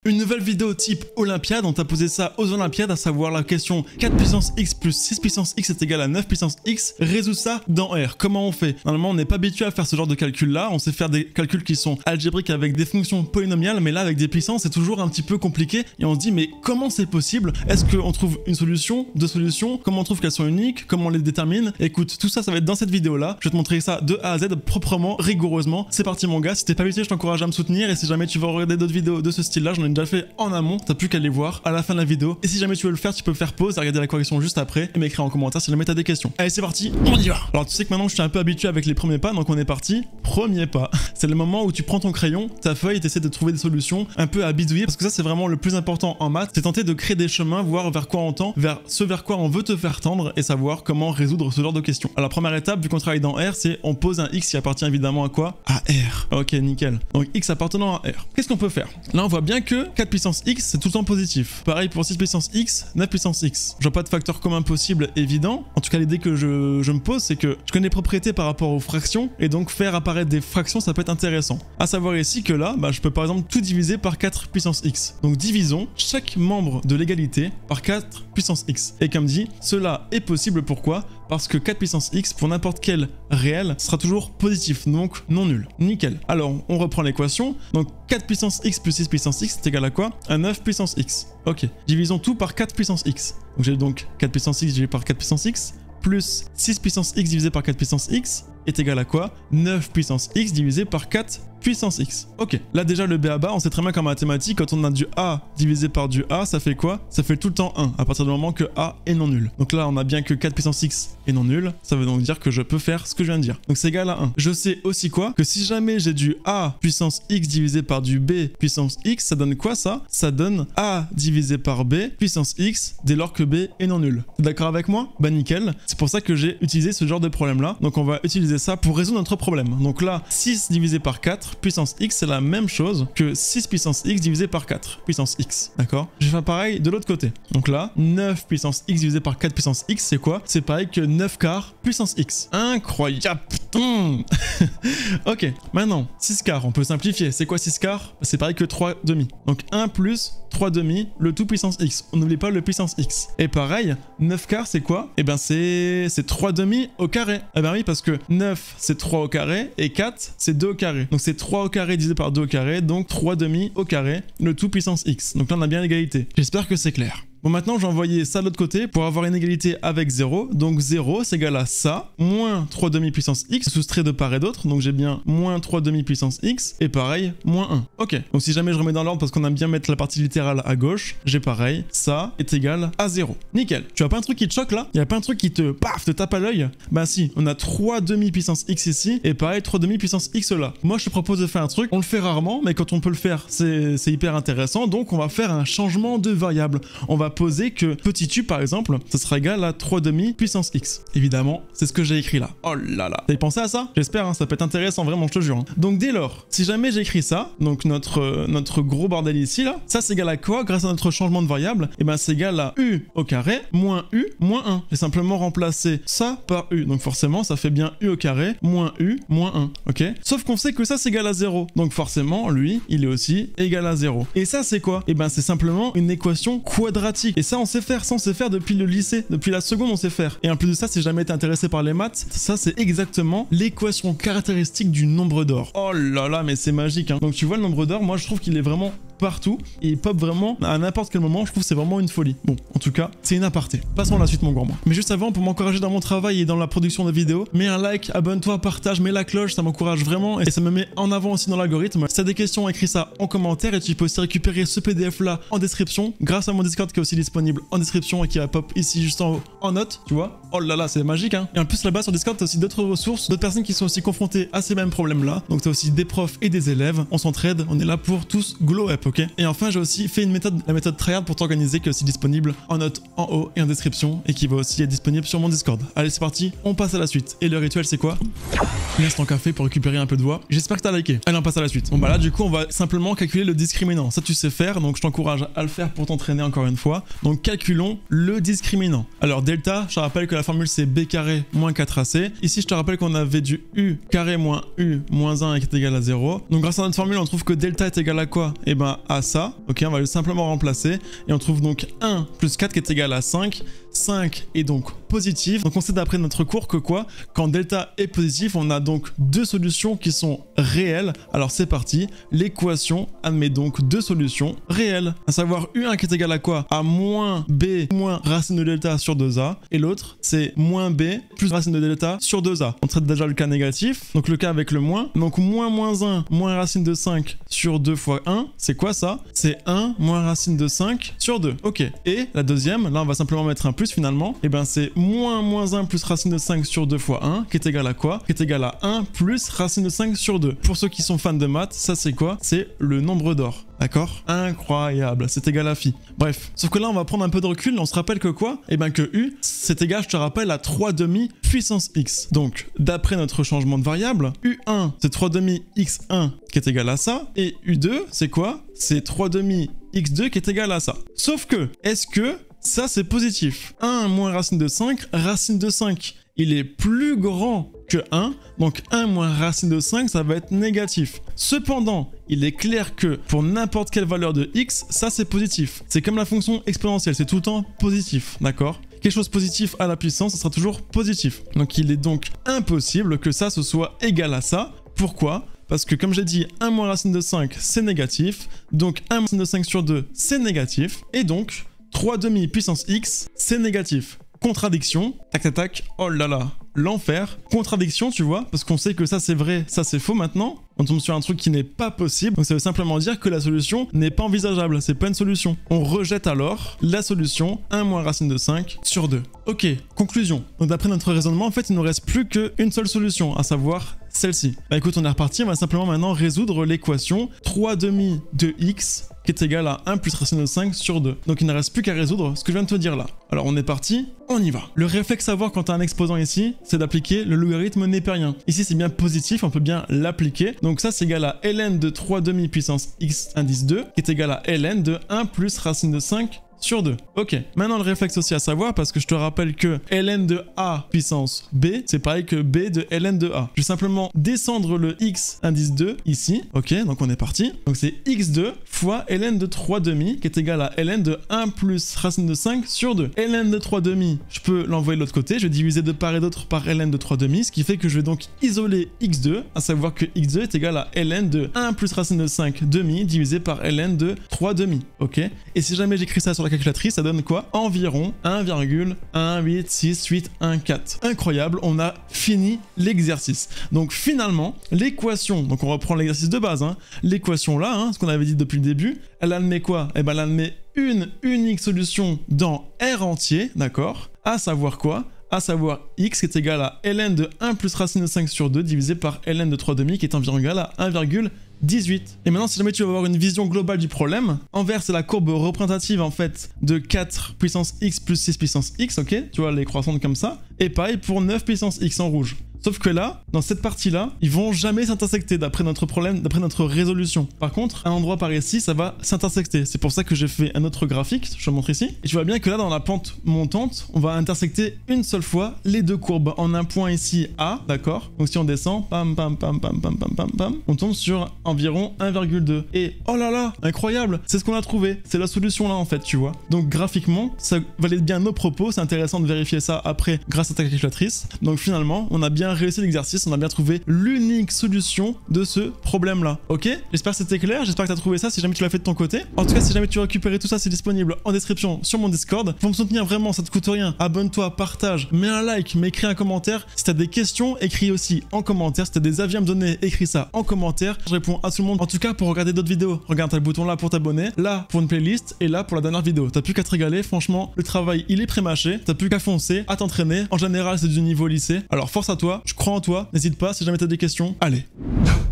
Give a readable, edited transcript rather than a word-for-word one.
Une nouvelle vidéo type Olympiade, on t'a posé ça aux Olympiades, à savoir la question 4 puissance x plus 6 puissance x est égal à 9 puissance x. Résout ça dans R. Comment on fait? Normalement, on n'est pas habitué à faire ce genre de calcul là, on sait faire des calculs qui sont algébriques avec des fonctions polynomiales, mais là avec des puissances c'est toujours un petit peu compliqué et on se dit mais comment c'est possible? Est-ce qu'on trouve une solution, deux solutions? Comment on trouve qu'elles sont uniques? Comment on les détermine? Écoute, tout ça, ça va être dans cette vidéo là. Je vais te montrer ça de A à Z proprement, rigoureusement. C'est parti mon gars, si t'es pas habitué, je t'encourage à me soutenir et si jamais tu veux regarder d'autres vidéos de ce style là, j'en ai déjà fait en amont, t'as plus qu'à les voir à la fin de la vidéo. Et si jamais tu veux le faire, tu peux faire pause, regarder la correction juste après et m'écrire en commentaire si jamais t'as des questions. Allez c'est parti, on y va. Alors tu sais que maintenant je suis un peu habitué avec les premiers pas, donc on est parti. Premier pas, c'est le moment où tu prends ton crayon, ta feuille et t'essaies de trouver des solutions un peu à bidouiller, parce que ça c'est vraiment le plus important en maths, c'est tenter de créer des chemins, voir vers quoi on tend, vers ce vers quoi on veut te faire tendre et savoir comment résoudre ce genre de questions. Alors première étape, vu qu'on travaille dans R, c'est on pose un x qui appartient évidemment à quoi? À R. Ok nickel. Donc x appartenant à R. Qu'est-ce qu'on peut faire? Là on voit bien que 4 puissance x c'est tout le temps positif. Pareil pour 6 puissance x, 9 puissance x. Je vois pas de facteur commun possible évident. En tout cas l'idée que je me pose c'est que je connais les propriétés par rapport aux fractions et donc faire apparaître des fractions ça peut être intéressant. À savoir ici que là, je peux par exemple tout diviser par 4 puissance x. Donc divisons chaque membre de l'égalité par 4 puissance x. Et comme dit, cela est possible pourquoi? Parce que 4 puissance x pour n'importe quel réel sera toujours positif, donc non nul. Nickel. Alors on reprend l'équation. Donc 4 puissance x plus 6 puissance x c'est égal à quoi? À 9 puissance x. Ok. Divisons tout par 4 puissance x. Donc j'ai donc 4 puissance x divisé par 4 puissance x plus 6 puissance x divisé par 4 puissance x est égal à quoi? 9 puissance x divisé par 4 puissance x. Ok, là déjà le b à bas, on sait très bien qu'en mathématiques, quand on a du a divisé par du a, ça fait quoi? Ça fait tout le temps 1, à partir du moment que a est non nul. Donc là, on a bien que 4 puissance x est non nul, ça veut donc dire que je peux faire ce que je viens de dire. Donc c'est égal à 1. Je sais aussi quoi? Que si jamais j'ai du a puissance x divisé par du b puissance x, ça donne quoi ça? Ça donne a divisé par b puissance x dès lors que b est non nul. T'es d'accord avec moi? Bah nickel. C'est pour ça que j'ai utilisé ce genre de problème là. Donc on va utiliser ça pour résoudre notre problème. Donc là, 6 divisé par 4 puissance x, c'est la même chose que 6 puissance x divisé par 4 puissance x, d'accord? Je vais faire pareil de l'autre côté. Donc là, 9 puissance x divisé par 4 puissance x, c'est quoi? C'est pareil que 9 quarts puissance x. Incroyable. Ok, maintenant, 6 quarts, on peut simplifier. C'est quoi 6 quarts? C'est pareil que 3 demi. Donc 1 plus 3 demi, le tout puissance x. On n'oublie pas le puissance x. Et pareil, 9 quarts, c'est quoi? Eh ben c'est 3 demi au carré. Eh ben oui, parce que 9, c'est 3 au carré, et 4, c'est 2 au carré. Donc c'est 3 au carré divisé par 2 au carré, donc 3 demi au carré, le tout puissance x. Donc là, on a bien l'égalité. J'espère que c'est clair. Bon, maintenant, je vais envoyer ça de l'autre côté pour avoir une égalité avec 0. Donc 0, c'est égal à ça, moins 3 demi puissance x, soustrait de part et d'autre. Donc j'ai bien moins 3 demi puissance x, et pareil, moins 1. Ok, donc si jamais je remets dans l'ordre parce qu'on aime bien mettre la partie littérale à gauche, j'ai pareil, ça est égal à 0. Nickel. Tu as pas un truc qui te choque là? Il y a pas un truc qui te, paf, te tape à l'œil? Bah si, on a 3 demi puissance x ici, et pareil, 3 demi puissance x là. Moi, je te propose de faire un truc, on le fait rarement, mais quand on peut le faire, c'est hyper intéressant. Donc on va faire un changement de variable. On va poser que petit u par exemple, ça sera égal à 3 demi puissance x. Évidemment, c'est ce que j'ai écrit là. Oh là là. T'avais pensé à ça? J'espère, hein, ça peut être intéressant, vraiment, je te jure. Hein. Donc dès lors, si jamais j'écris ça, donc notre gros bordel ici là, ça c'est égal à quoi grâce à notre changement de variable? Et ben c'est égal à u au carré moins u moins 1. J'ai simplement remplacé ça par u. Donc forcément, ça fait bien u au carré moins u moins 1. Ok? Sauf qu'on sait que ça c'est égal à 0. Donc forcément, lui, il est aussi égal à 0. Et ça c'est quoi? Et ben c'est simplement une équation quadratique. Et ça on sait faire, ça on sait faire depuis le lycée, depuis la seconde on sait faire. Et en plus de ça, si jamais t'es intéressé par les maths, ça c'est exactement l'équation caractéristique du nombre d'or. Oh là là, mais c'est magique hein. Donc tu vois le nombre d'or, moi je trouve qu'il est vraiment partout et il pop vraiment à n'importe quel moment. Je trouve que c'est vraiment une folie. Bon, en tout cas, c'est une aparté. Passons à la suite mon gourmand. Mais juste avant, pour m'encourager dans mon travail et dans la production de vidéos, mets un like, abonne-toi, partage, mets la cloche, ça m'encourage vraiment et ça me met en avant aussi dans l'algorithme. Si t'as des questions, écris ça en commentaire et tu peux aussi récupérer ce PDF là en description grâce à mon Discord qui est aussi disponible en description et qui va pop ici juste en haut en note, tu vois. Oh là là, c'est magique hein. Et en plus là-bas sur Discord, t'as aussi d'autres ressources, d'autres personnes qui sont aussi confrontées à ces mêmes problèmes là. Donc t'as aussi des profs et des élèves, on s'entraide, on est là pour tous glow up, ok? Et enfin, j'ai aussi fait une méthode, la méthode Tryhard pour t'organiser qui est aussi disponible en note en haut et en description et qui va aussi être disponible sur mon Discord. Allez, c'est parti, on passe à la suite. Et le rituel, c'est quoi? Un instant café pour récupérer un peu de voix. J'espère que t'as liké. Allez, on passe à la suite. Bon bah là, du coup, on va simplement calculer le discriminant. Ça, tu sais faire, donc je t'encourage à le faire pour t'entraîner encore une fois. Donc calculons le discriminant. Alors delta, je te rappelle que la formule c'est b carré moins 4ac. Ici, je te rappelle qu'on avait du u carré moins u moins 1 qui est égal à 0. Donc grâce à notre formule, on trouve que delta est égal à quoi? Et ben à ça. Ok, on va simplement remplacer. Et on trouve donc 1 plus 4 qui est égal à 5. 5 est donc positif. Donc on sait d'après notre cours que quoi? Quand delta est positif, on a donc deux solutions qui sont réelles. Alors c'est parti. L'équation admet donc deux solutions réelles. À savoir U1 qui est égal à quoi? À moins B moins racine de delta sur 2A. Et l'autre, c'est moins B plus racine de delta sur 2A. On traite déjà le cas négatif. Donc le cas avec le moins. Donc moins 1 moins racine de 5 sur 2 fois 1. C'est quoi ça? C'est 1 moins racine de 5 sur 2. Ok. Et la deuxième, là on va simplement mettre un plus finalement. Et ben c'est moins 1 plus racine de 5 sur 2 fois 1 qui est égal à quoi? Qui est égal à 1 plus racine de 5 sur 2. Pour ceux qui sont fans de maths, ça c'est quoi? C'est le nombre d'or. D'accord? Incroyable, c'est égal à phi. Bref, sauf que là on va prendre un peu de recul, on se rappelle que quoi? Et ben que U, c'est égal, je te rappelle, à 3 demi puissance x. Donc, d'après notre changement de variable, U1, c'est 3 demi x1 qui est égal à ça, et U2, c'est quoi? C'est 3 demi x2 qui est égal à ça. Sauf que, est-ce que ça c'est positif? 1 moins racine de 5, il est plus grand que 1, donc 1 moins racine de 5, ça va être négatif. Cependant, il est clair que pour n'importe quelle valeur de x, ça c'est positif. C'est comme la fonction exponentielle, c'est tout le temps positif, d'accord? Quelque chose positif à la puissance, ça sera toujours positif. Donc il est donc impossible que ça ce soit égal à ça. Pourquoi? Parce que comme j'ai dit, 1 moins racine de 5, c'est négatif. Donc 1 moins racine de 5 sur 2, c'est négatif. Et donc, 3 demi puissance x, c'est négatif. Contradiction, tac tac tac, oh là là, l'enfer. Contradiction, tu vois, parce qu'on sait que ça c'est vrai, ça c'est faux maintenant. On tombe sur un truc qui n'est pas possible, donc ça veut simplement dire que la solution n'est pas envisageable, c'est pas une solution. On rejette alors la solution 1 moins racine de 5 sur 2. Ok, conclusion. Donc d'après notre raisonnement, en fait, il ne nous reste plus qu'une seule solution, à savoir celle-ci. Bah écoute, on est reparti, on va simplement maintenant résoudre l'équation 3 demi de x qui est égal à 1 plus racine de 5 sur 2. Donc il ne reste plus qu'à résoudre ce que je viens de te dire là. Alors on est parti, on y va. Le réflexe à avoir quand tu as un exposant ici, c'est d'appliquer le logarithme népérien. Ici c'est bien positif, on peut bien l'appliquer. Donc ça c'est égal à ln de 3 demi puissance x indice 2 qui est égal à ln de 1 plus racine de 5 sur 2. Ok, maintenant le réflexe aussi à savoir, parce que je te rappelle que ln de a puissance b, c'est pareil que b de ln de a. Je vais simplement descendre le x indice 2 ici. Ok, donc on est parti. Donc c'est x2 fois ln de 3 demi qui est égal à ln de 1 plus racine de 5 sur 2. ln de 3 demi, je peux l'envoyer de l'autre côté. Je vais diviser de part et d'autre par ln de 3 demi, ce qui fait que je vais donc isoler x2, à savoir que x2 est égal à ln de 1 plus racine de 5 demi divisé par ln de 3 demi. Ok, et si jamais j'écris ça sur la calculatrice, ça donne quoi? Environ 1,18681,4. Incroyable, on a fini l'exercice. Donc finalement, l'équation, donc on reprend l'exercice de base, hein, l'équation là, hein, ce qu'on avait dit depuis le début, elle admet quoi? Eh ben elle admet une unique solution dans R entier, d'accord? À savoir quoi? À savoir x qui est égal à ln de 1 plus racine de 5 sur 2 divisé par ln de 3 demi qui est environ égal à 1,18. Et maintenant, si jamais tu veux avoir une vision globale du problème, envers c'est la courbe représentative en fait de 4 puissance x plus 6 puissance x, ok? Tu vois les croissantes comme ça. Et pareil pour 9 puissance x en rouge. Sauf que là, dans cette partie-là, ils vont jamais s'intersecter d'après notre problème, d'après notre résolution. Par contre, un endroit par ici, ça va s'intersecter. C'est pour ça que j'ai fait un autre graphique, je te montre ici. Et tu vois bien que là, dans la pente montante, on va intersecter une seule fois les deux courbes en un point ici A, d'accord? Donc si on descend, pam, pam, pam, pam, pam, pam, pam, pam, on tombe sur environ 1,2. Et oh là là, incroyable, c'est ce qu'on a trouvé. C'est la solution là en fait, tu vois. Donc graphiquement, ça valide bien nos propos. C'est intéressant de vérifier ça après grâce à ta calculatrice. Donc finalement, on a bien réussi l'exercice, on a bien trouvé l'unique solution de ce problème là, ok? J'espère que c'était clair, j'espère que tu as trouvé ça si jamais tu l'as fait de ton côté. En tout cas, si jamais tu veux récupérer tout ça, c'est disponible en description sur mon Discord. Pour me soutenir vraiment, ça te coûte rien, abonne-toi, partage, mets un like, mets écris un commentaire. Si tu as des questions, écris aussi en commentaire. Si tu as des avis à me donner, écris ça en commentaire. Je réponds à tout le monde. En tout cas, pour regarder d'autres vidéos, regarde, t'as le bouton là pour t'abonner, là pour une playlist et là pour la dernière vidéo. T'as plus qu'à te régaler, franchement, le travail il est pré-mâché, t'as plus qu'à foncer, à t'entraîner. En général, c'est du niveau lycée. Alors force à toi, je crois en toi, n'hésite pas si jamais t'as des questions. Allez, ciao.